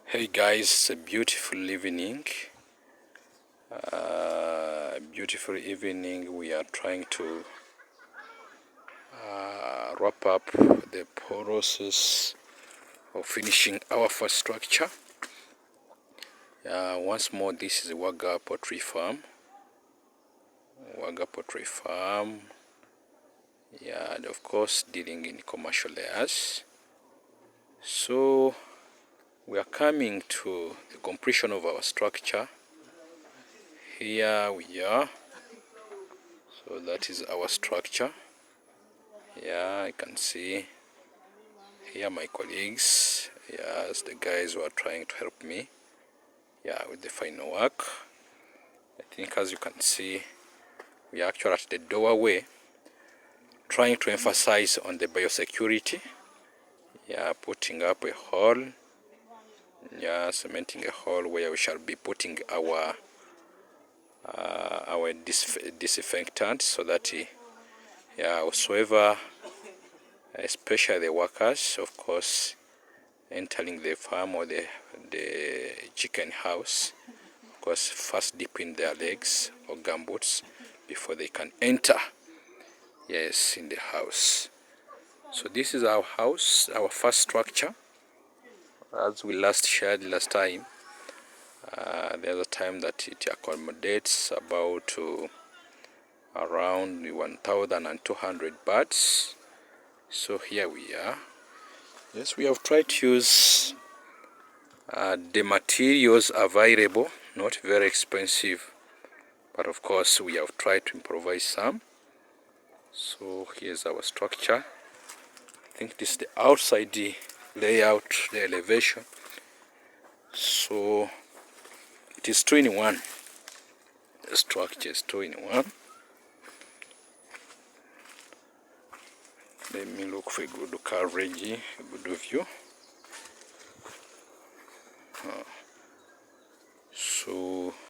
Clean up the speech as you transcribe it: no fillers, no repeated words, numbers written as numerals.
Hey guys, it's a beautiful evening. We are trying to wrap up the process of finishing our first structure. Once more, this is WAGA Poultry Farm. WAGA Poultry Farm. Yeah, and of course, dealing in commercial layers. So, we are coming to the completion of our structure. Here we are. So that is our structure. Yeah, I can see here my colleagues. Yes, the guys who are trying to help me. Yeah, with the final work. I think as you can see, we are actually at the doorway, trying to emphasize on the biosecurity. Yeah, putting up a hole. Yeah, cementing a hole where we shall be putting our disinfectant, so that whosoever, especially the workers, of course, entering the farm or the chicken house, of course, first dipping their legs or gumboots before they can enter, yes, in the house. So this is our house, our first structure, as we last shared last time. The other time that it accommodates about around 1,200 birds. So here we are. Yes, we have tried to use the materials available, not very expensive, but of course we have tried to improvise some. So here's our structure. I think this is the outside layout, the elevation. So it is 2-in-1. The structure is 2-in-1. Let me look for a good coverage, a good view.